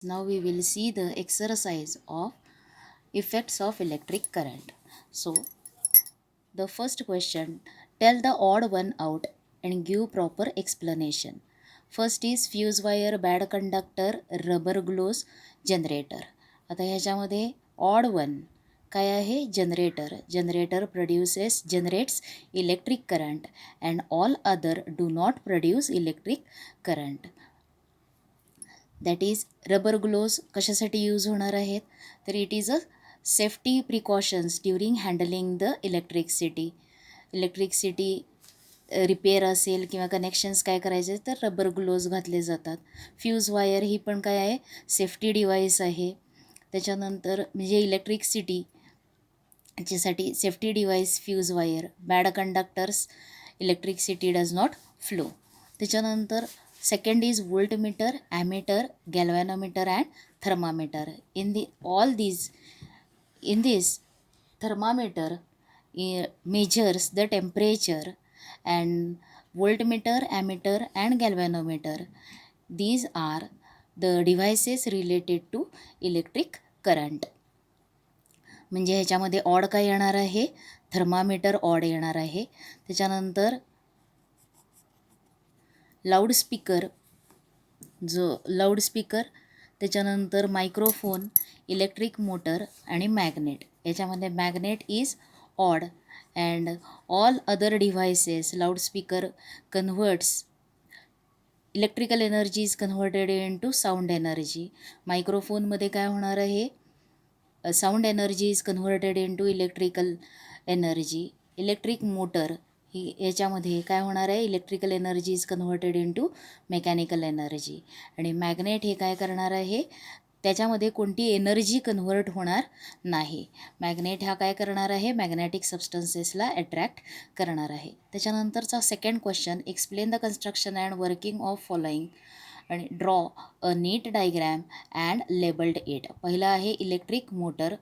Now we will see the exercise of effects of electric current. So the first question, tell the odd one out and give proper explanation. First is fuse wire, bad conductor, rubber gloves, generator. आता ह्याच्यामध्ये odd one काय आहे? Generator generates electric current and all other do not produce electric current. That is rubber gloves कशासाठी use होणार आहेत? तर it is a safety precautions during handling the electricity repair असेल किंवा कनेक्शन्स काय करायचे तर रबर ग्लोव्ज घातले जातात. फ्यूज वायर ही पण काय आहे? सेफ्टी डिव्हाइस आहे. त्याच्यानंतर म्हणजे इलेक्ट्रिसिटी याच्यासाठी safety device fuse wire. Bad conductors electricity does not flow. त्याच्यानंतर second is voltmeter, ammeter, galvanometer and thermometer. In this thermometer measures the temperature, and voltmeter, ammeter and galvanometer, these are the devices related to electric current. म्हणजे ह्याच्यामध्ये odd काय येणार आहे? Thermometer odd येणार आहे. त्याच्यानंतर loudspeaker त्याच्यानंतर मायक्रोफोन, इलेक्ट्रिक मोटर आणि मॅग्नेट. याच्यामध्ये magnet is odd and all other devices. Loudspeaker converts electrical energy is converted into sound energy. मायक्रोफोनमध्ये काय होणार आहे? Sound energy is converted into electrical energy. Electric motor ही याच्यामध्ये काय होणार आहे? Electrical energy is converted into mechanical energy. आणि मॅग्नेट हे काय करणार आहे? त्याच्यामध्ये कोणती एनर्जी कन्व्हर्ट होणार नाही. मॅग्नेट हा काय करणार आहे? मॅग्नेटिक सबस्टन्सेसला अट्रॅक्ट करणार आहे. त्याच्यानंतरचा second question, explain the construction and working of following आणि draw a neat diagram and labelled it. पहिला आहे इलेक्ट्रिक मोटर.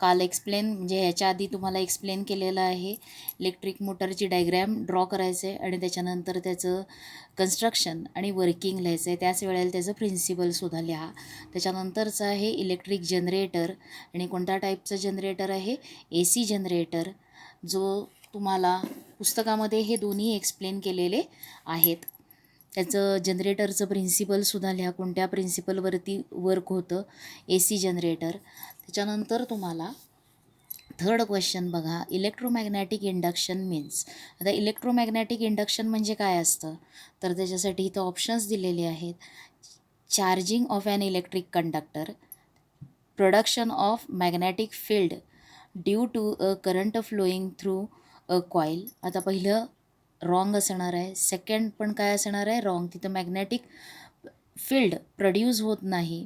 काल म्हणजे ह्याच्या आधी तुम्हाला एक्सप्लेन केलेलं आहे. इलेक्ट्रिक मोटरची डायग्रॅम ड्रॉ करायचं आहे आणि त्याच्यानंतर त्याचं कन्स्ट्रक्शन आणि वर्किंग लिहायचं आहे. त्याच वेळेला त्याचं प्रिन्सिपलसुद्धा लिहा. त्याच्यानंतरचं आहे इलेक्ट्रिक जनरेटर. आणि कोणत्या टाईपचं जनरेटर आहे? AC जनरेटर, जो तुम्हाला पुस्तकामध्ये हे दोन्ही एक्सप्लेन केलेले आहेत. त्याचं जनरेटरचं प्रिन्सिपलसुद्धा लिहा, कोणत्या प्रिन्सिपलवरती वर्क होतं AC जनरेटर. त्याच्यानंतर तुम्हाला थर्ड क्वेश्चन बघा, इलेक्ट्रोमॅग्नेटिक इंडक्शन मीन्स. आता इलेक्ट्रोमॅग्नेटिक इंडक्शन म्हणजे काय असतं? तर त्याच्यासाठी इथं ऑप्शन्स दिलेले आहेत. Charging of an electric conductor, production of magnetic field due to a current flowing through a coil. आता पहिलं रॉंग असणार आहे. सेकंड पण काय असणार आहे? रॉंग. तिथं मॅग्नेटिक फील्ड प्रोड्यूस होत नाही.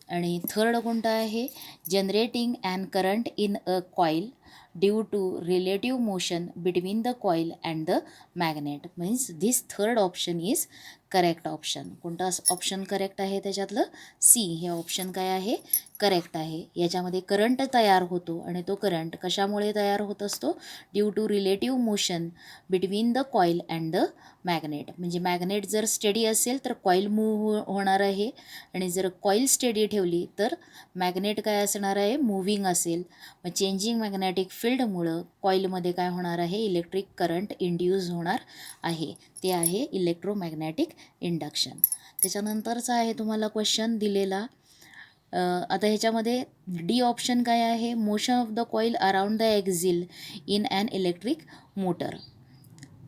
आणि थर्ड कोणतं आहे? Generating and current in a coil due to relative motion between the coil and the magnet. Means this third option is correct option. कोणता ऑप्शन करेक्ट आहे? त्याच्यातलं सी हे ऑप्शन काय आहे? करेक्ट आहे. याच्यामध्ये करंट तयार होतो आणि तो करंट कशामुळे तयार होत असतो? Due to relative motion between the coil and the magnet. म्हणजे मॅग्नेट जर स्टेडी असेल तर कॉईल मूव्ह होणार आहे, आणि जर कॉईल स्टेडी ठेवली तर मॅग्नेट काय असणार आहे? मूव्हिंग असेल. मग चेंजिंग मॅग्नेटिक फील्डमुळं कॉईलमध्ये काय होणार आहे? इलेक्ट्रिक करंट इंड्यूस होणार आहे. ते आहे इलेक्ट्रोमॅग्नेटिक इंडक्शन. त्याच्यानंतरचा आहे तुम्हाला क्वेश्चन दिलेला. आता ह्याच्यामध्ये डी ऑप्शन काय आहे? Motion of the coil around the axle in an electric motor.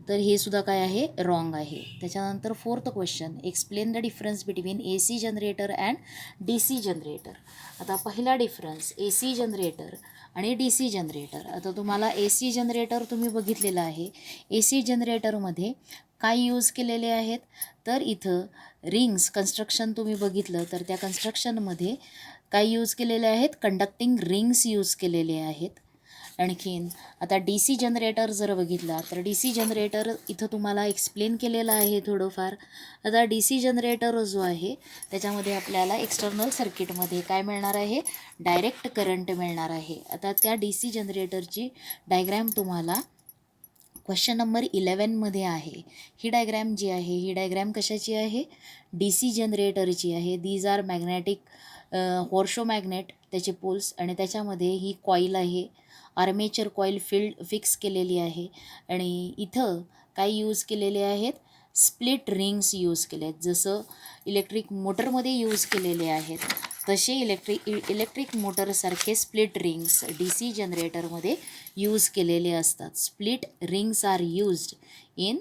तर हे सुद्धा काय आहे? रॉंग आहे. त्याच्यानंतर fourth question, explain the difference between AC generator and DC generator. आता पहिला डिफरन्स AC जनरेटर आणि DC जनरेटर. आता तुम्हाला AC जनरेटर तुम्ही बघितलेलं आहे. AC जनरेटरमध्ये काय यूज केलेले आहेत? तर इथं रिंग्स कन्स्ट्रक्शन तुम्ही बघितलं तर त्या कन्स्ट्रक्शनमध्ये काय यूज केलेले आहेत? कंडक्टिंग रिंग्स यूज केलेले आहेत. आणखीन आता DC जनरेटर जर बघितला तर DC जनरेटर इथं तुम्हाला एक्सप्लेन केलेलं आहे थोडंफार. आता DC जनरेटर जो आहे त्याच्यामध्ये आपल्याला एक्सटर्नल सर्किटमध्ये काय मिळणार आहे? डायरेक्ट करंट मिळणार आहे. आता त्या DC जनरेटरची डायग्रॅम तुम्हाला क्वेश्चन नंबर 11मध्ये आहे. ही डायग्रॅम जी आहे, ही डायग्रॅम कशाची आहे? डी सी जनरेटरची आहे. These R magnetic horseshoe magnet, त्याचे पोल्स, आणि त्याच्यामध्ये ही कॉईल आहे. आर्मेचर कॉईल फिक्स केलेली आहे. आणि इथं काय यूज केलेले आहेत? स्प्लिट रिंग्स यूज केले आहेत. जसं इलेक्ट्रिक मोटरमध्ये यूज केलेले आहेत तसे इलेक्ट्रिक मोटरसारखे स्प्लिट रिंग्स डी सी जनरेटरमध्ये यूज केलेले असतात. Split rings are used in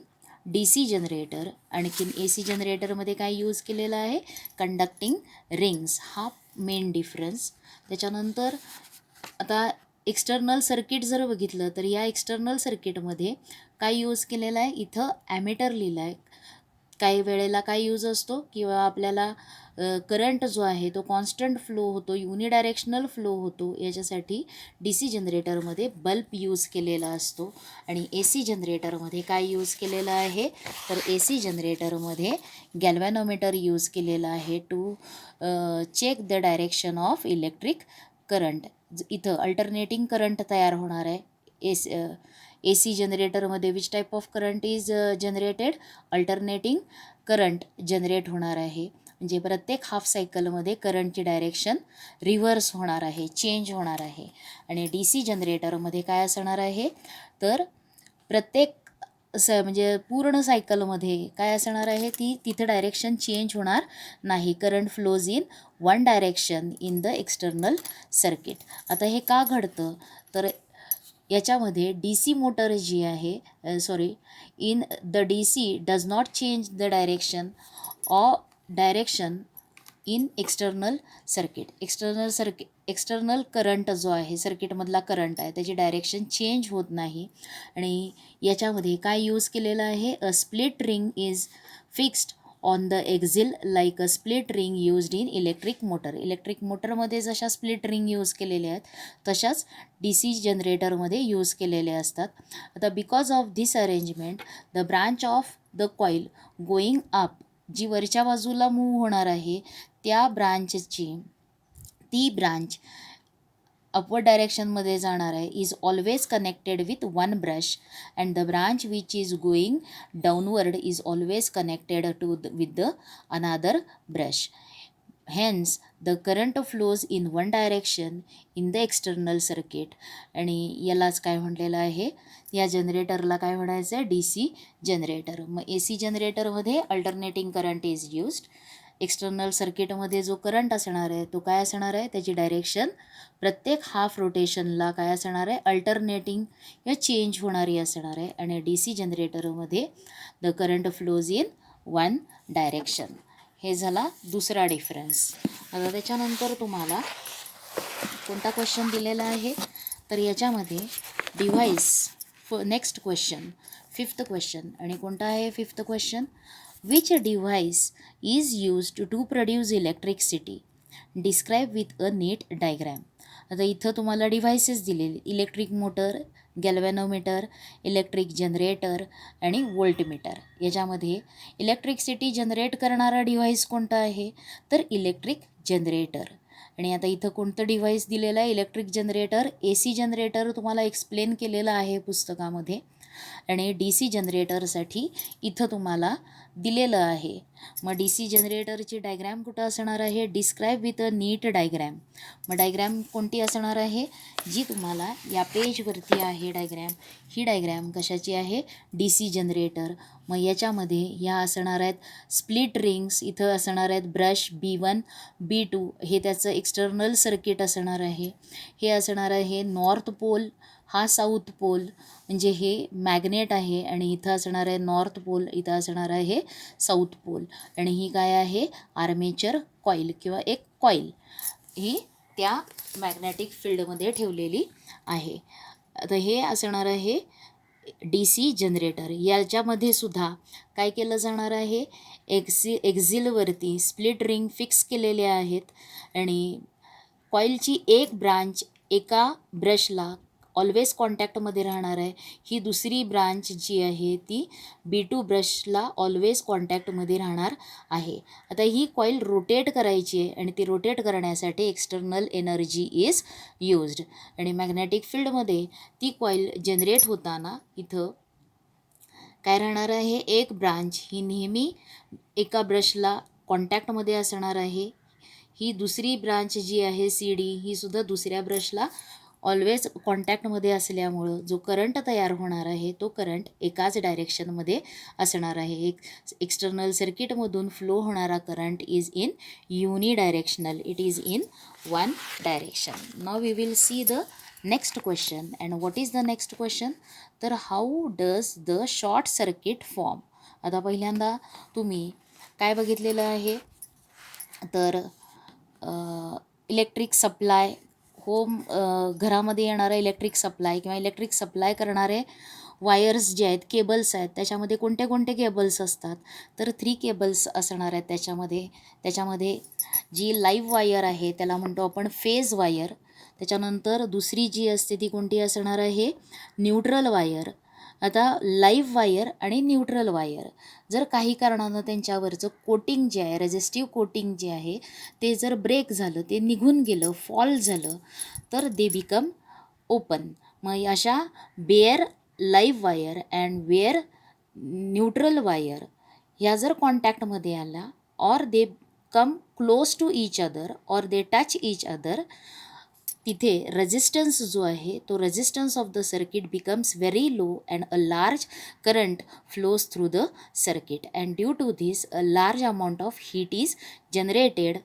D C generator. आणखीन ए सी जनरेटरमध्ये काय यूज केलेलं आहे? Conducting rings. हा मेन डिफरन्स. त्याच्यानंतर आता एक्सटर्नल सर्किट जर बघितलं तर या एक्सटर्नल सर्किटमध्ये काय यूज केलेलं आहे? इथं ॲमीटर लिहिलं आहे. काही वेळेला काय यूज असतो किंवा आपल्याला करंट जो आहे तो कॉन्स्टंट फ्लो होतो, युनिडायरेक्शनल फ्लो होतो, याच्यासाठी डी सी जनरेटरमध्ये बल्ब यूज केलेला असतो. आणि ए सी जनरेटरमध्ये काय यूज केलेलं आहे? तर ए सी जनरेटरमध्ये गॅल्व्हॅनोमीटर यूज केलेला आहे to check the direction of electric current. इथं अल्टरनेटिंग करंट तयार होणार आहे. ए सी जनरेटरमध्ये which type of current is generated? Alternating current generate होणार आहे. म्हणजे प्रत्येक हाफ सायकलमध्ये करंटची डायरेक्शन रिव्हर्स होणार आहे, चेंज होणार आहे. आणि डी सी जनरेटरमध्ये काय असणार आहे? तर प्रत्येक म्हणजे पूर्ण सायकलमध्ये काय असणार आहे? तिथं डायरेक्शन चेंज होणार नाही. Current flows in one direction in the external circuit. आता हे का घडतं? तर याच्यामध्ये डी सी मोटर जी आहे, in the D C does not change the direction in external circuit. External current जो आहे, सर्किटमधला करंट आहे, त्याची डायरेक्शन चेंज होत नाही. आणि याच्यामध्ये काय यूज केलेलं आहे? A split ring is fixed on the axle like a split ring used in electric motor. Electric मोटरमध्ये जशा स्प्लिट रिंग यूज केलेल्या आहेत तशाच डी सी जनरेटरमध्ये यूज केलेल्या असतात. आता because of this arrangement the branch of the coil going up, जी वरच्या बाजूला मूव्ह होणार आहे त्या ती ब्रांच अपवर्ड डायरेक्शनमध्ये जाणार आहे, is always connected with one brush, and the branch which is going downward is always connected with the another brush. Hence the current flows in one direction in the external circuit. आणि यालाच काय म्हटलेलं आहे? या जनरेटरला काय म्हणायचं आहे? D C generator. मग ए सी जनरेटरमध्ये alternating current is used. External सर्किटमध्ये जो करंट असणार आहे तो काय असणार आहे? त्याची डायरेक्शन प्रत्येक हाफ रोटेशनला काय असणार आहे? अल्टरनेटिंग या चेंज होणारी असणार आहे. आणि डी सी जनरेटरमध्ये the current flows in one direction. हे झाला दुसरा डिफरन्स. आता त्याच्यानंतर तुम्हाला कोणता क्वेश्चन दिलेला आहे? तर याच्यामध्ये device next question, 5th question. आणि कोणता आहे 5th question? Which device is used to produce electricity? Describe with a neat diagram. आता इथं तुम्हाला डिव्हाइसेस दिलेले, electric motor, galvanometer, electric generator आणि व्होल्टमीटर. याच्यामध्ये इलेक्ट्रिसिटी जनरेट करणारा डिव्हाइस कोणता आहे? तर इलेक्ट्रिक जनरेटर. आणि आता इथं कोणतं डिव्हाइस दिलेलं आहे? Electric generator. A C generator तुम्हाला एक्सप्लेन केलेलं आहे पुस्तकामध्ये. आणि डी सी जनरेटरसाठी इथं तुम्हाला दिलेलं आहे. मग डी सी जनरेटरची डायग्रॅम कुठं असणार आहे? Describe with a neat diagram. मग डायग्रॅम कोणती असणार आहे? जी तुम्हाला या पेजवरती आहे डायग्रॅम. ही डायग्रॅम कशाची आहे? D C generator. मग याच्यामध्ये ह्या असणार आहेत स्प्लिट रिंग्स. इथं असणार आहेत ब्रश B1 B2, हे त्याचं एक्सटर्नल सर्किट असणार आहे. हे असणार आहे नॉर्थ पोल, हा साऊथ पोल, म्हणजे हे मॅग्नेट आहे. आणि इथं असणार आहे नॉर्थ पोल, इथं असणार आहे साऊथ पोल. आणि ही काय आहे? आर्मेचर कॉईल किंवा एक कॉईल, ही त्या मॅग्नेटिक फील्डमध्ये ठेवलेली आहे. आता हे असणार आहे डी सी जनरेटर. याच्यामध्ये सुद्धा काय केलं जाणार आहे? एक्झिलवरती स्प्लिट रिंग फिक्स केलेले आहेत. आणि कॉईलची एक ब्रांच एका ब्रशला ऑलवेज कॉन्टॅक्टमध्ये राहणार आहे. ही दुसरी ब्रांच जी आहे ती B2 ब्रशला ऑलवेज कॉन्टॅक्टमध्ये राहणार आहे. आता ही कॉईल रोटेट करायची आहे आणि ती रोटेट करण्यासाठी एक्सटर्नल एनर्जी इज यूज्ड. आणि मॅग्नेटिक फील्डमध्ये ती कॉईल जनरेट होताना इथं काय राहणार आहे, एक ब्रांच ही नेहमी एका ब्रशला कॉन्टॅक्टमध्ये असणार आहे. ही दुसरी ब्रांच जी आहे सी डी, ही सुद्धा दुसऱ्या ब्रशला ऑलवेज कॉन्टॅक्टमध्ये असल्यामुळं जो करंट तयार होणार आहे तो करंट एकाच डायरेक्शनमध्ये असणार आहे. एक एक्सटर्नल सर्किटमधून फ्लो होणारा current is in unidirectional, it is in one direction. Now we will see the next question. And what is the next question? तर how does the short circuit form. आता पहिल्यांदा तुम्ही काय बघितलेलं आहे, तर इलेक्ट्रिक सप्लाय, होम घरामध्ये येणारा इलेक्ट्रिक सप्लाय किंवा इलेक्ट्रिक सप्लाय करणारे वायर्स जे आहेत, केबल्स आहेत, त्याच्यामध्ये कोणते कोणते केबल्स असतात, तर 3 केबल्स असणार आहेत त्याच्यामध्ये जी लाईव्ह वायर आहे त्याला म्हणतो आपण फेज वायर. त्याच्यानंतर दुसरी जी असते ती कोणती असणार आहे, न्यूट्रल वायर. आता लाईव्ह वायर आणि न्यूट्रल वायर जर काही कारणानं त्यांच्यावरचं कोटिंग जे आहे, रेझिस्टिव्ह कोटिंग जे आहे ते जर ब्रेक झालं, ते निघून गेलं, फॉल झालं, तर दे बिकम ओपन. मग अशा bare live wire and where neutral wire ह्या जर कॉन्टॅक्टमध्ये आल्या, or they come close to each other or they touch each other, तिथे रेजिस्टन्स जो आहे तो resistance of the circuit becomes very low and a large current flows through the circuit and due to this a large amount of heat is generated.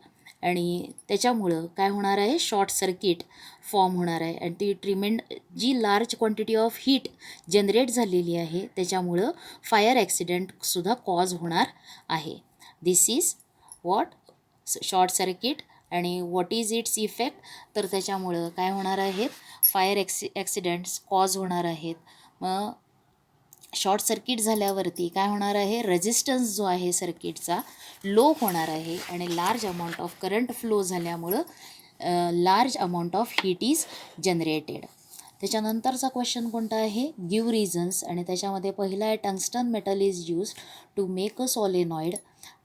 आणि त्याच्यामुळं काय होणार आहे, short circuit form होणार आहे. आणि ती जी large quantity of heat generate झालेली आहे त्याच्यामुळं फायर ॲक्सिडेंटसुद्धा कॉज होणार आहे. This is what short circuit. आणि व्हॉट इज इट्स इफेक्ट, तर त्याच्यामुळं काय होणार आहेत, फायर ॲक्सिडेंट्स कॉज होणार आहेत. मग शॉर्ट सर्किट झाल्यावरती काय होणार आहे, रेजिस्टन्स जो आहे सर्किटचा लो होणार आहे आणि large amount of current flow झाल्यामुळं large amount of heat is generated. त्याच्यानंतरचा क्वेश्चन कोणता आहे, गिव्ह रिझन्स. आणि त्याच्यामध्ये पहिला आहे, tungsten metal is use to make a solenoid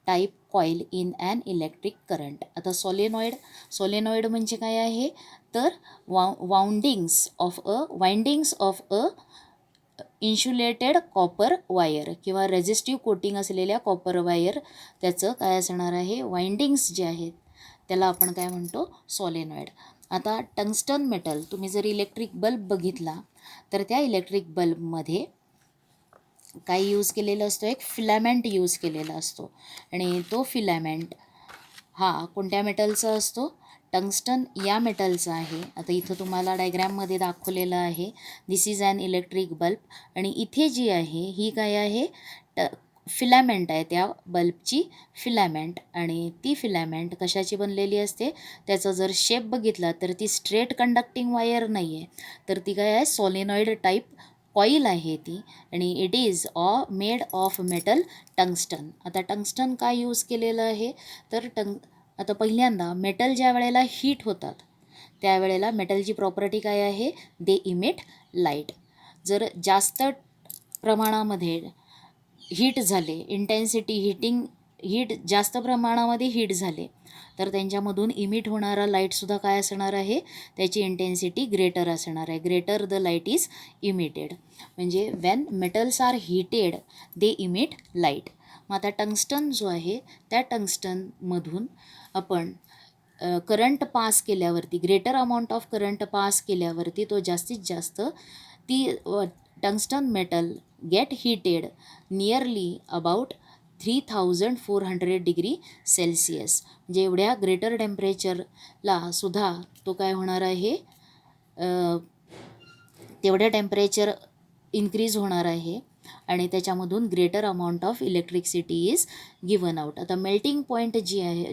type coil in an electric current. आता सॉलेनॉइड म्हणजे काय आहे, तर windings of a insulated copper wire किंवा रेझिस्टिव्ह कोटिंग असलेल्या कॉपर वायर, त्याचं काय असणार आहे, वाइंडिंग्स जे आहेत त्याला आपण काय म्हणतो, सॉलेनॉइड. आता टंगस्टन मेटल, तुम्ही जर इलेक्ट्रिक बल्ब बघितला तर त्या इलेक्ट्रिक बल्बमध्ये काय यूज केलेलं असतो, एक फिलामेंट यूज केलेला असतो. आणि तो फिलामेंट हा कोणत्या मेटलचा असतो, टंगस्टन या मेटलचा आहे. आता इथं तुम्हाला डायग्रॅममध्ये दाखवलेलं आहे, this is and electric bulb. आणि इथे जी आहे ही काय आहे, फिलामेंट आहे, त्या बल्बची फिलामेंट. आणि ती फिलामेंट कशाची बनलेली असते, त्याचा जर शेप बघितला तर ती स्ट्रेट कंडक्टिंग वायर नाही आहे, तर ती काय आहे, सॉलेनॉइड टाईप कॉईल आहे ती. आणि it is made of metal tungsten. आता टंगस्टन काय यूज केलेलं आहे, तर आता पहिल्यांदा मेटल ज्या वेळेला हीट होतात त्यावेळेला मेटलची प्रॉपर्टी काय आहे, दे इमिट लाईट. जर जास्त प्रमाणामध्ये हीट झाले, हीट जास्त प्रमाणामध्ये हीट झाले तर त्यांच्यामधून इमिट होणारा लाईटसुद्धा काय असणार आहे, त्याची इंटेन्सिटी ग्रेटर असणार आहे. Greater the light is emitted. म्हणजे वेन मेटल्स आर हीटेड दे इमिट लाईट. मग आता टंगस्टन जो आहे त्या टंगस्टनमधून आपण करंट पास केल्यावरती, greater amount of current pass केल्यावरती तो जास्तीत जास्त ती tungsten metal gate heated nearly about 3400 degree Celsius. म्हणजे एवढ्या ग्रेटर टेम्परेचरला सुद्धा तो काय होणार आहे, तेवढ्या टेम्परेचर इन्क्रीज होणार आहे आणि त्याच्यामधून greater amount of electricity is given out. आता मेल्टिंग पॉईंट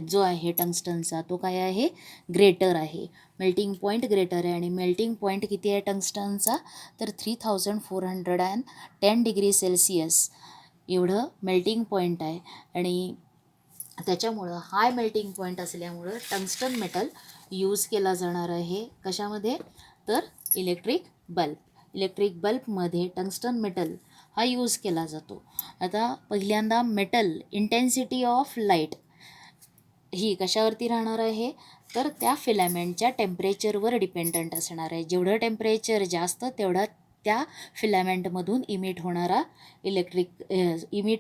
जो आहे टंगस्टनचा तो काय आहे, ग्रेटर आहे. मेल्टिंग पॉईंट ग्रेटर आहे. आणि मेल्टिंग पॉईंट किती आहे टंगस्टनचा, तर 3410 डिग्री सेल्सिअस एवढं मेल्टिंग पॉईंट आहे. आणि त्याच्यामुळं हाय मेल्टिंग पॉईंट असल्यामुळं टंगस्टन मेटल यूज केला जाणार आहे. कशामध्ये, तर इलेक्ट्रिक बल्बमध्ये टंगस्टन मेटल हा यूज केला जातो. आता पहिल्यांदा मेटल इंटेन्सिटी ऑफ लाईट ही कशावरती राहणार आहे, तर त्या फिलामेंटच्या टेम्परेचरवर डिपेंडंट असणार आहे. जेवढं टेम्परेचर जास्त तेवढा त्या फिलॅमेंटमधून इमिट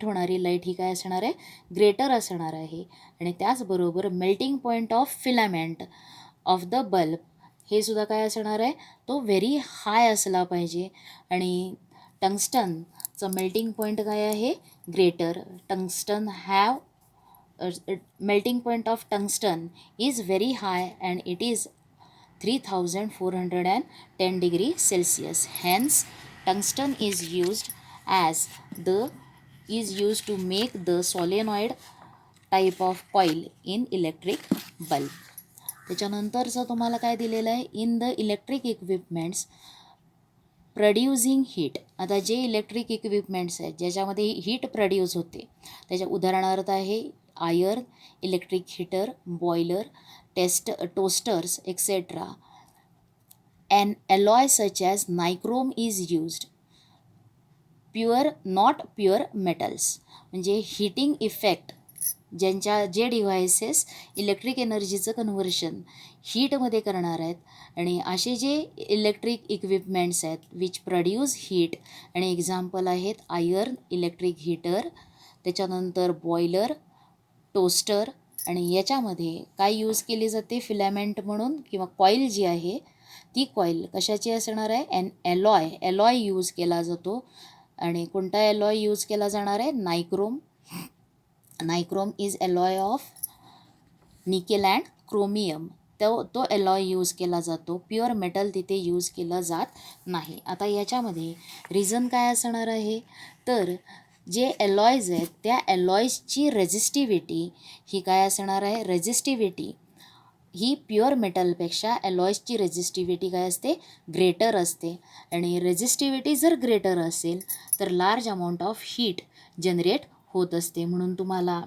होणारी लाईट ही काय असणार आहे, ग्रेटर असणार आहे. आणि त्याचबरोबर melting point of filament of the bulb हे सुद्धा काय असणार आहे, तो व्हेरी हाय असला पाहिजे. आणि टंगस्टनचं मेल्टिंग पॉईंट काय आहे, greater. Tungsten have melting point of tungsten is very high and it is 3410 degree Celsius. Hence, tungsten is used to make the solenoid type of coil in electric bulb. त्याच्यानंतरचं तुम्हाला काय दिलेलं आहे, in the electric equipments producing heat. आता जे electric equipments आहेत ज्याच्यामध्ये heat produce होते त्याच्या उदाहरणार्थ आहे iron, electric heater, boiler, toasters etcetera. An alloy such as nichrome is used. Not pure metals. म्हणजे हीटिंग इफेक्ट जे डिव्हायसेस इलेक्ट्रिक एनर्जीचं कन्व्हर्शन हीटमध्ये करणार आहेत आणि असे जे इलेक्ट्रिक इक्विपमेंट्स आहेत विच प्रोड्यूस हीट, आणि एक्झाम्पल आहेत आयर्न, इलेक्ट्रिक हीटर, त्याच्यानंतर बॉयलर, टोस्टर. आणि याच्यामध्ये काय यूज केली जाते, फिलॅमेंट म्हणून किंवा कॉईल जी आहे ती कॉईल कशाची असणार आहे, एलॉय यूज केला जातो. आणि कोणता एलॉय यूज केला जाणार आहे, nichrome is alloy of nickel and chromium. तो एलॉय यूज केला जातो. प्युअर मेटल तिथे यूज केलं जात नाही. आता याच्यामध्ये रिझन काय असणार आहे, तर जे एलॉयज आहेत त्या एलॉयजची रेझिस्टिव्हिटी ही काय असणार आहे, रेझिस्टिव्हिटी ही प्युअर मेटलपेक्षा एलॉयजची रेझिस्टिव्हिटी काय असते, ग्रेटर असते. आणि रेझिस्टिव्हिटी जर ग्रेटर असेल तर large amount of heat generate होत असते. म्हणून तुम्हाला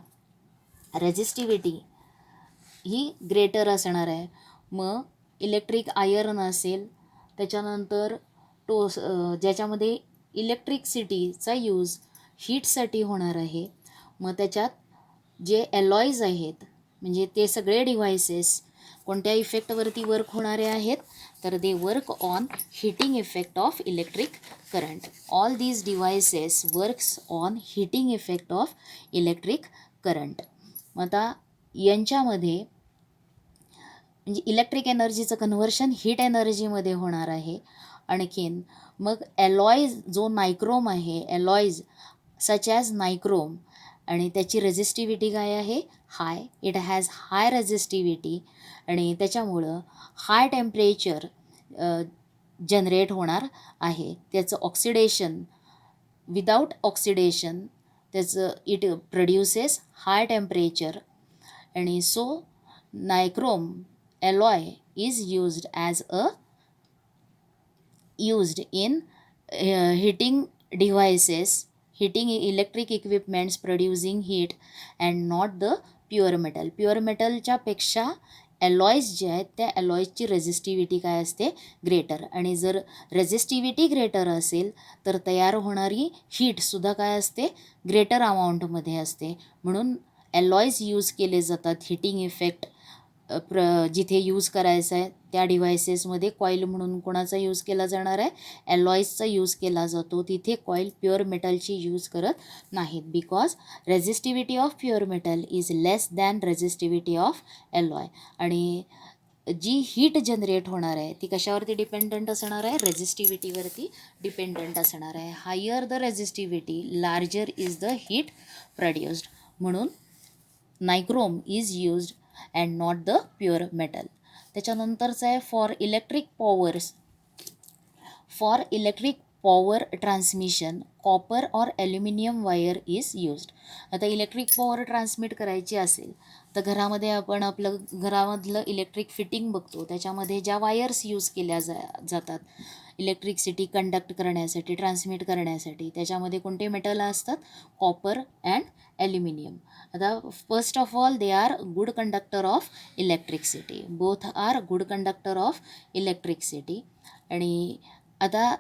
रेझिस्टिव्हिटी ही ग्रेटर असणार आहे. मग इलेक्ट्रिक आयर्न असेल, त्याच्यानंतर ज्याच्यामध्ये इलेक्ट्रिसिटीचा यूज हीटसाठी होणार आहे. मग त्याच्यात जे एलॉयज आहेत म्हणजे ते सगळे डिव्हायसेस कोणत्या इफेक्टवरती वर्क होणारे आहेत, तर they work on heating effect of electric current. All these devices works on heating effect of electric current. मग आता यांच्यामध्ये म्हणजे इलेक्ट्रिक एनर्जीचं कन्व्हर्शन हीट एनर्जीमध्ये होणार आहे. आणखीन मग एलॉयज जो नायक्रोम आहे, एलॉयज सच ॲज नायक्रोम, आणि त्याची रेझिस्टिव्हिटी काय आहे, हाय. इट हॅज हाय रेझिस्टिव्हिटी आणि त्याच्यामुळं हाय टेम्परेचर जनरेट होणार आहे. त्याचं ऑक्सिडेशन विदाऊट ऑक्सिडेशन त्याचं इट प्रोड्युसेस हाय टेम्परेचर. आणि so nichrome alloy is used in heating devices, heating electric equipments producing heat and not the pure metal. Pure मेटलच्या पेक्षा alloys जे आहेत त्या एलॉयजची रेझिस्टिव्हिटी काय असते, ग्रेटर. आणि जर रेझिस्टिव्हिटी ग्रेटर असेल तर तयार होणारी हीटसुद्धा काय असते, ग्रेटर अमाऊंटमध्ये असते. म्हणून एलॉयज यूज केले जातात हीटिंग इफेक्ट जिथे यूज करायचं आहे त्या डिव्हायसेसमध्ये. कॉईल म्हणून कोणाचा यूज केला जाणार आहे, एलॉयजचा यूज केला जातो. तिथे कॉईल प्युअर मेटलची यूज करत नाहीत, because resistivity of pure metal is less than resistivity of alloy. आणि जी हीट जनरेट होणार आहे ती कशावरती डिपेंडंट असणार आहे, रेझिस्टिव्हिटीवरती डिपेंडंट असणार आहे. Higher the resistivity larger is the heat produced. म्हणून nichrome is used and not the pure metal. त्याच्यानंतरचं आहे for electric power transmission copper or aluminium wire is used. आता इलेक्ट्रिक पॉवर ट्रान्समिट करायची असेल तर घरामध्ये आपण आपलं घरामधलं इलेक्ट्रिक फिटिंग बघतो, त्याच्यामध्ये ज्या वायर्स यूज केल्या जातात इलेक्ट्रिसिटी कंडक्ट करण्यासाठी, ट्रान्समिट करण्यासाठी, त्याच्यामध्ये कोणते मेटल असतात, कॉपर अँड ॲल्युमिनियम. आता first of all they are good conductor of electricity, both are good conductor of electricity. आणि आता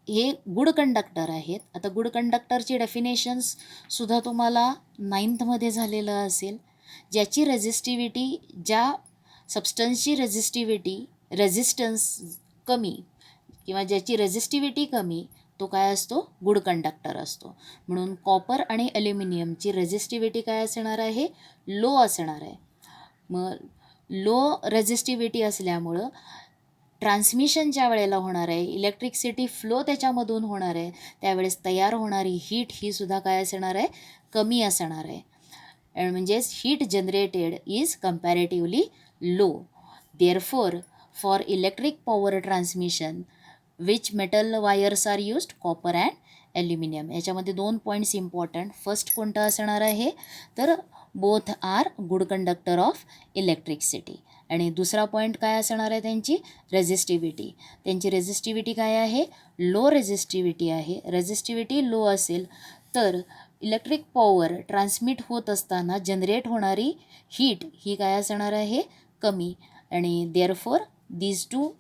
हे गुड कंडक्टर आहेत. आता गुड कंडक्टरची डेफिनेशन्ससुद्धा तुम्हाला 9th झालेलं असेल. ज्याची रेझिस्टिव्हिटी, ज्या सबस्टन्सची रेझिस्टन्स कमी किंवा ज्याची रेझिस्टिव्हिटी कमी तो काय असतो, गुड कंडक्टर असतो. म्हणून कॉपर आणि ॲल्युमिनियमची रेझिस्टिव्हिटी काय असणार आहे, लो असणार आहे. मग लो रेझिस्टिव्हिटी असल्यामुळं ट्रान्समिशनच्या वेळेला होणार आहे, इलेक्ट्रिसिटी फ्लो त्याच्यामधून होणार आहे, त्यावेळेस तयार होणारी हीट ही सुद्धा काय असणार आहे, कमी असणार आहे. म्हणजेच heat generated is comparatively low. Therefore for electric power transmission which metal wires are used, copper and aluminium. याच्यामध्ये 2 पॉईंट्स इम्पॉर्टंट. फर्स्ट कोणतं असणार आहे, तर both are good conductor of electricity. आणि दुसरा पॉईंट काय असणार आहे, त्यांची रेझिस्टिव्हिटी. त्यांची रेझिस्टिव्हिटी काय आहे, लो रेझिस्टिव्हिटी आहे. रेझिस्टिव्हिटी लो असेल तर इलेक्ट्रिक पॉवर ट्रान्समिट होत असताना जनरेट होणारी हीट ही काय असणार आहे, कमी. आणि therefore these two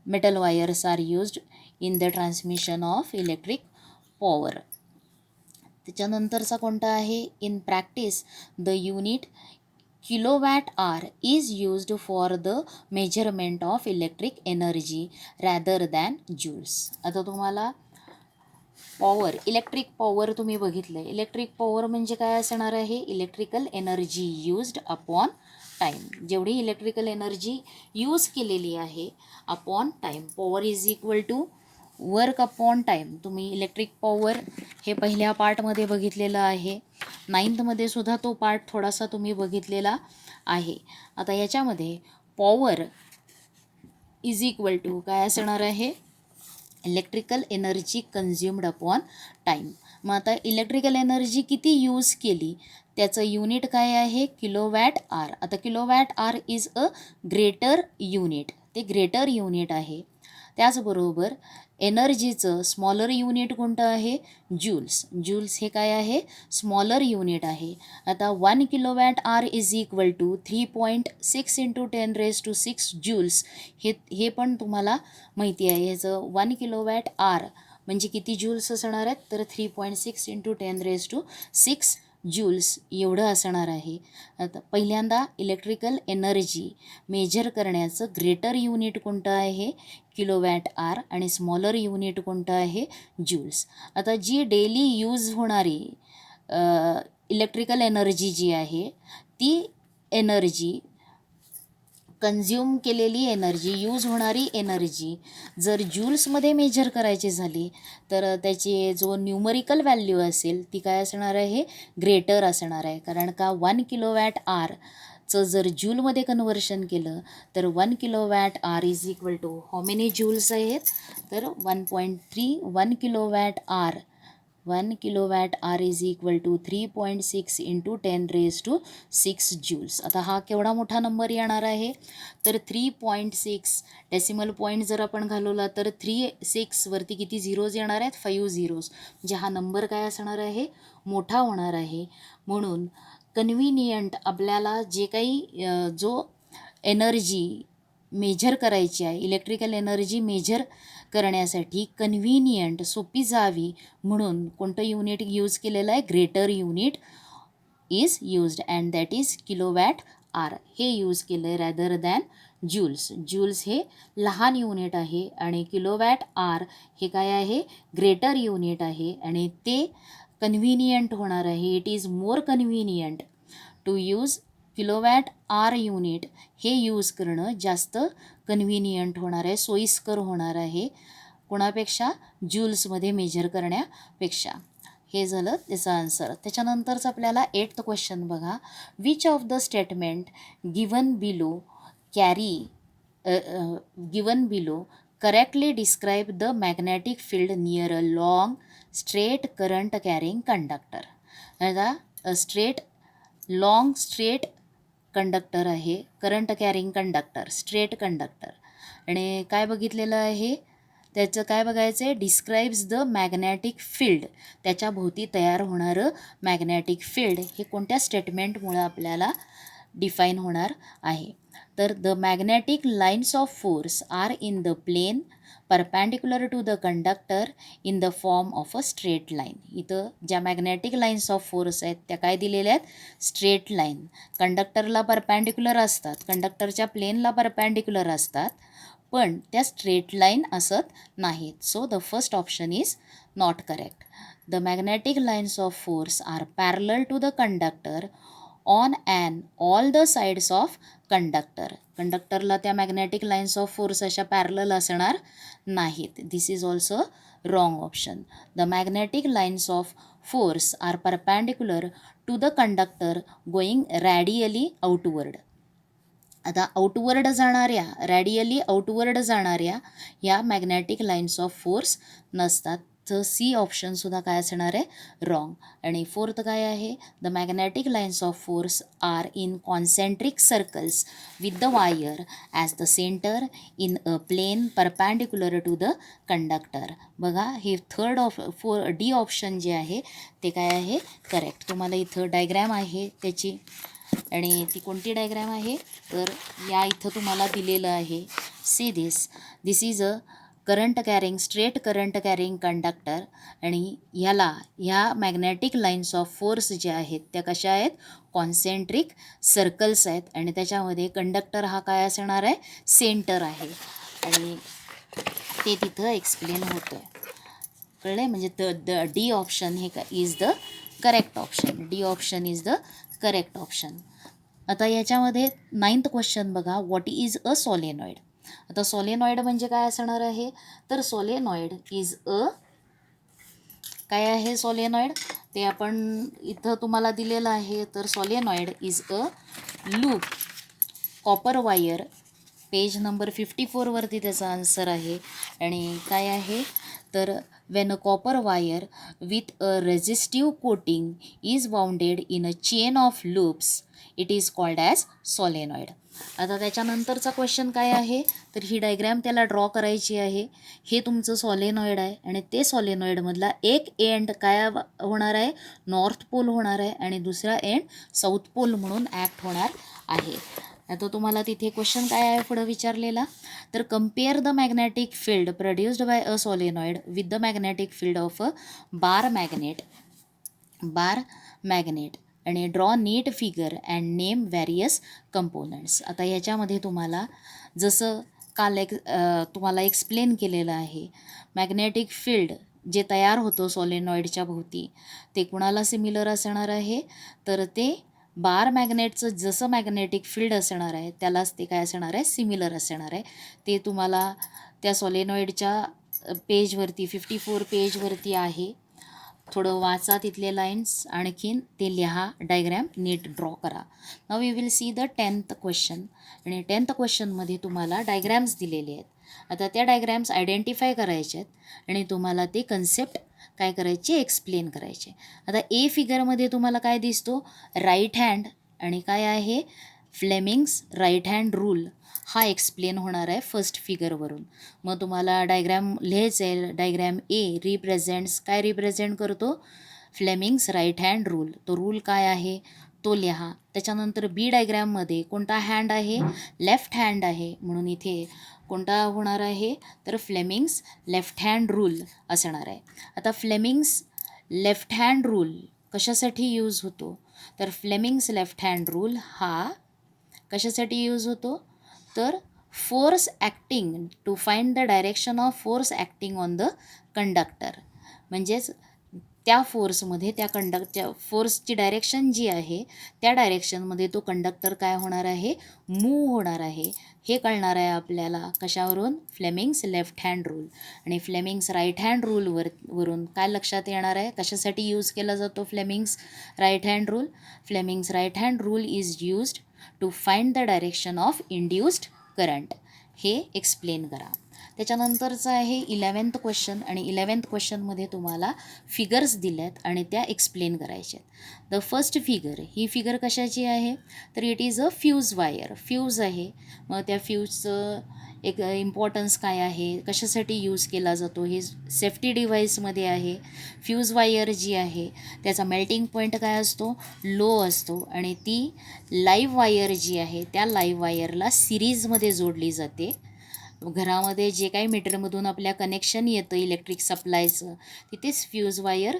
metal wires are used in the transmission of electric power. त्याच्यानंतरचा कोणता आहे, in practice the unit kilowatt R is used for the measurement of electric energy rather than joules. आता तुम्हाला पॉवर, इलेक्ट्रिक पॉवर तुम्ही बघितलं. Electric power म्हणजे काय असणार आहे, electrical energy used upon time. जेवढी इलेक्ट्रिकल एनर्जी यूज केलेली आहे upon time. Power is equal to work upon time. तुम्ही इलेक्ट्रिक पॉवर हे पहिल्या पार्टमध्ये बघितलेलं आहे. 9thमध्ये सुद्धा तो पार्ट थोडासा तुम्ही बघितलेला आहे. आता याच्यामध्ये पॉवर इज इक्वल टू काय असणार आहे, electrical energy consumed upon time. मग आता इलेक्ट्रिकल एनर्जी किती यूज केली त्याचं युनिट काय आहे, किलोवॅट आर. आता kilowatt R is a greater unit, ते ग्रेटर युनिट आहे. त्याचबरोबर एनर्जीचं स्मॉलर युनिट कोणतं आहे, जूल्स. जूल्स हे काय आहे, स्मॉलर युनिट आहे. आता 1 kilowatt R is equal to 3.6 × 10⁶ joules. हे पण तुम्हाला माहिती आहे. ह्याचं 1 किलोवॅट आर म्हणजे किती जूल्स असणार आहेत, तर 3.6 × 10⁶ जूल्स एवढं असणार आहे. आता पहिल्यांदा इलेक्ट्रिकल एनर्जी मेजर करण्याचं ग्रेटर युनिट कोणतं आहे, किलोवॅट आर, आणि स्मॉलर युनिट कोणतं आहे, जूल्स. आता जी डेली यूज होणारी इलेक्ट्रिकल एनर्जी जी आहे ती एनर्जी, कन्झ्युम केलेली एनर्जी, यूज होणारी एनर्जी जर जूल्समध्ये मेजर करायची झाली तर त्याची जो न्यूमरिकल व्हॅल्यू असेल ती काय असणार आहे, ग्रेटर असणार आहे. कारण का 1 किलोवॅट आरचं जर जूलमध्ये कन्व्हर्शन केलं तर 1 kilowatt R is equal to how many joules आहेत, तर 1.3. 1 kilowatt hour, 1 kilowatt R is equal to 3.6 × 10⁶ joules. आता हा केवढा मोठा नंबर येणार आहे, तर 3.6 डेसिमल पॉईंट जर आपण घालवला तर 3.6 वरती किती झिरोज येणार आहेत, 5 झिरोज. म्हणजे हा नंबर काय असणार आहे, मोठा होणार आहे. म्हणून कन्व्हिनियंट आपल्याला जे काही जो एनर्जी मेजर करायची आहे, इलेक्ट्रिकल एनर्जी मेजर करण्यासाठी कन्व्हिनियंट, सोपी जावी म्हणून कोणतं युनिट यूज केलेलं आहे, greater unit is used and that is kilowatt hour. हे यूज केलं आहे रॅदर दॅन जूल्स. जूल्स हे लहान युनिट आहे आणि किलोवॅट आर हे काय आहे, ग्रेटर युनिट आहे आणि ते कन्व्हिनियंट होणार आहे. It is more convenient to use kilowatt hour unit. हे यूज करणं जास्त कन्व्हिनियंट होणार आहे, सोयीस्कर होणार आहे कोणापेक्षा, जूल्समध्ये मेजर करण्यापेक्षा. हे झालं त्याचं आन्सर. त्याच्यानंतरच आपल्याला 8th क्वेश्चन बघा. Which of the statement given below correctly describe the magnetic field near a long straight current carrying conductor. आता स्ट्रेट कंडक्टर आहे, current carrying conductor, straight conductor. आणि काय बघितलेलं आहे, त्याचं काय बघायचं आहे, डिस्क्राईब्स द मॅग्नेटिक फील्ड. त्याच्या भोवती तयार होणारं मॅग्नेटिक फील्ड हे कोणत्या स्टेटमेंटमुळं आपल्याला डिफाईन होणार आहे, तर the magnetic lines of force are in the plane perpendicular to the conductor in the form of a straight line. इथं ज्या मॅग्नेटिक लाईन्स ऑफ फोर्स आहेत त्या काय दिलेल्या आहेत, स्ट्रेट लाईन. कंडक्टरला परपॅन्डिक्युलर असतात, कंडक्टरच्या प्लेनला परपॅन्डिक्युलर असतात, पण त्या स्ट्रेट लाईन असत नाहीत. So the first option is not correct. The magnetic lines of force are parallel to the conductor on and all the sides of conductor. कंडक्टरला त्या मॅग्नेटिक लाईन्स ऑफ फोर्स अशा parallel असणार नाहीत. This is also wrong option. The magnetic lines of force are perpendicular to the conductor going radially outward. आता outward जाणाऱ्या, radially outward जाणाऱ्या ह्या magnetic lines of force नसतात. तर सी ऑप्शनसुद्धा काय असणार आहे, रॉंग. आणि फोर्थ काय आहे, the magnetic lines of force are in concentric circles with the wire as the centre in a plane perpendicular to the conductor. बघा हे डी ऑप्शन जे आहे ते काय आहे, करेक्ट. तुम्हाला इथं डायग्रॅम आहे त्याची, आणि ती कोणती डायग्रॅम आहे, तर या इथं तुम्हाला दिलेलं आहे. See this is a straight current carrying conductor. आणि ह्या मॅग्नेटिक लाईन्स ऑफ फोर्स ज्या आहेत त्या कशा आहेत, कॉन्सेंट्रिक सर्कल्स आहेत. आणि त्याच्यामध्ये कंडक्टर हा काय असणार आहे, सेंटर आहे. आणि ते तिथं एक्सप्लेन होतं आहे. कळलं आहे, म्हणजे द डी ऑप्शन हे is the correct option. D option is the correct option. आता याच्यामध्ये 9th क्वेश्चन बघा, व्हॉट इज अ सॉलेनॉइड. आता सॉलेनॉइड म्हणजे काय असणार आहे, तर सॉलेनॉइड इज अ, काय आहे सॉलेनॉइड, ते आपण इथं तुम्हाला दिलेलं आहे. तर solenoid is a loop copper wire. Page number 54वरती त्याचा आन्सर आहे. आणि काय आहे, तर when a copper wire with a resistive coating is bounded in a chain of loops it is called as solenoid. आता त्याच्यानंतरचा क्वेश्चन काय आहे, तर ही डायग्रॅम त्याला ड्रॉ करायची आहे. हे तुमचं सॉलेनॉइड आहे आणि ते सॉलेनॉइडमधला एक एंड काय होणार आहे, नॉर्थ पोल होणार आहे आणि दुसरा एंड साऊथ पोल म्हणून ॲक्ट होणार आहे. आता तुम्हाला तिथे क्वेश्चन काय आहे पुढं विचारलेला, तर compare the magnetic field produced by a solenoid with the magnetic field of a bar magnet आणि draw neat figure and name various components. आता ह्याच्यामध्ये तुम्हाला जसं तुम्हाला एक्सप्लेन केलेलं आहे, मॅग्नेटिक फील्ड जे तयार होतं सॉलेनॉइडच्या भोवती ते कुणाला सिमिलर असणार आहे, तर ते बार मॅग्नेटचं जसं मॅग्नेटिक फील्ड असणार आहे त्यालाच ते काय असणार आहे, सिमिलर असणार आहे. ते तुम्हाला त्या सॉलेनॉइडच्या पेजवरती 54 पेजवरती आहे. थोडं वाचा तिथले लाईन्स, आणखीन ते लिहा, डायग्रॅम नीट ड्रॉ करा. Now we will see the 10th question. आणि 10th क्वेश्चनमध्ये तुम्हाला डायग्रॅम्स दिलेले आहेत. आता त्या डायग्रॅम्स आयडेंटिफाय करायचे आहेत आणि तुम्हाला ते कन्सेप्ट काय करायचे, एक्सप्लेन करायचे. आता ए फिगरमध्ये तुम्हाला काय दिसतो, राईट हँड, आणि काय आहे, फ्लेमिंग्स राईट हँड रूल हा एक्सप्लेन होणार आहे फर्स्ट फिगरवरून. मग तुम्हाला डायग्रॅम लिहायचं आहे. डायग्रॅम ए काय रिप्रेझेंट करतो, फ्लेमिंग्स राईट हँड रूल. तो रूल काय आहे तो लिहा. त्याच्यानंतर बी डायग्रॅममध्ये कोणता हँड आहे, लेफ्ट हँड आहे, म्हणून इथे कोणता होणार आहे, तर फ्लेमिंग्स लेफ्ट हँड रूल असणार आहे. आता फ्लेमिंग्स लेफ्ट हँड रूल कशासाठी यूज होतो, तर फ्लेमिंग्स लेफ्ट हँड रूल हा कशासाठी यूज होतो, तर force acting to find the direction of force acting on the conductor. म्हणजेच त्या फोर्समध्ये फोर्सची डायरेक्शन जी आहे त्या डायरेक्शनमध्ये तो कंडक्टर काय होणार आहे, मूव्ह होणार आहे. हे कळणार आहे आपल्याला कशावरून, फ्लेमिंग्स लेफ्ट हँड रूल. आणि फ्लेमिंग्स राईट हँड वरून काय लक्षात येणार आहे, कशासाठी यूज केला जातो Fleming's right hand rule. Fleming's right hand rule is used to find the direction of induced current. हे एक्सप्लेन करा. त्याच्यानंतरचं आहे 11th क्वेश्चन. आणि 11th क्वेश्चनमध्ये तुम्हाला फिगर्स दिल्यात आणि त्या एक्सप्लेन करायच्या आहेत. The first figure, he figure कशाची आहे, तर it is a fuse wire. Fuse आहे, मग त्या फ्यूजचं एक इम्पॉर्टन्स काय आहे, कशासाठी यूज केला जातो, हे सेफ्टी डिव्हाइसमध्ये आहे. फ्यूज वायर जी आहे त्याचा मेल्टिंग पॉईंट काय असतो, लो असतो. आणि ती लाईव्ह वायर जी आहे त्या लाईव्ह वायरला सिरीजमध्ये जोडली जाते. घरामध्ये जे काही मीटरमधून आपल्या कनेक्शन येतं इलेक्ट्रिक सप्लायचं, तिथेच फ्यूज वायर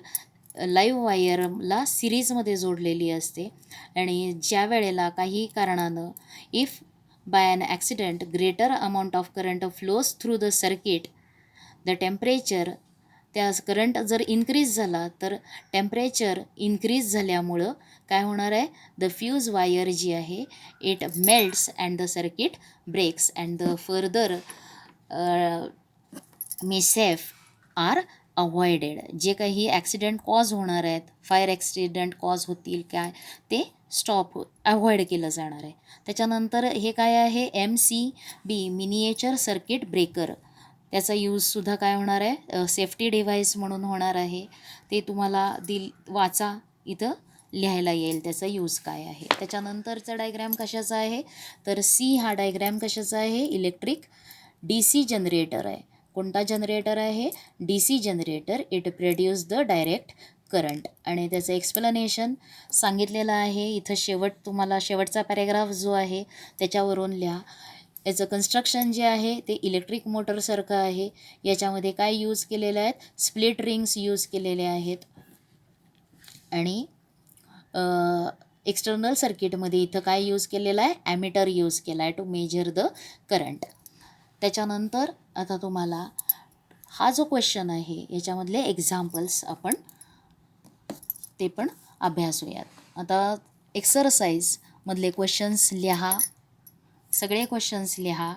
लाईव्ह वायरला सिरीजमध्ये जोडलेली असते. आणि ज्या वेळेला काही कारणानं if by an accident, greater amount of current flows through the circuit. The temperature, त्या करंट जर इन्क्रीज झाला तर टेम्परेचर इन्क्रीज झाल्यामुळं काय होणार आहे, द फ्यूज वायर जी आहे it melts and the circuit breaks and the further mischief are avoided. जे काही ॲक्सिडेंट कॉज होणार आहेत, फायर ॲक्सिडेंट कॉज होतील काय, ते स्टॉप अवॉइड केलं जाणार आहे. त्याच्यानंतर हे काय आहे, MCB मिनिएचर सर्किट ब्रेकर. त्याचा यूजसुद्धा काय होणार आहे, सेफ्टी डिव्हाइस म्हणून होणार आहे. ते तुम्हाला वाचा, इथं लिहायला येईल त्याचा यूज काय आहे. त्याच्यानंतरचा डायग्रॅम कशाचा आहे, तर सी हा डायग्रॅम कशाचा आहे, इलेक्ट्रिक DC जनरेटर आहे. कोणता जनरेटर आहे, DC generator. It produce the direct current. आणि त्याचं एक्सप्लेनेशन सांगितलेलं आहे इथं. तुम्हाला शेवटचा पॅरेग्राफ जो आहे त्याच्यावरून लिहा. याचं कन्स्ट्रक्शन जे आहे ते इलेक्ट्रिक मोटरसारखं आहे. याच्यामध्ये काय यूज केलेलं आहेत, स्प्लिट रिंग्स यूज केलेले आहेत. आणि एक्सटर्नल सर्किटमध्ये इथं काय यूज केलेलं आहे, ॲमीटर यूज केला आहे टू मेजर द करंट. त्याच्यानंतर आता तुम्हाला हा जो क्वेश्चन आहे याच्यामधले एक्झाम्पल्स आपण ते पण अभ्यासूयात. आता एक्सरसाइजमधले क्वेश्चन्स लिहा, सगळे क्वेश्चन्स लिहा.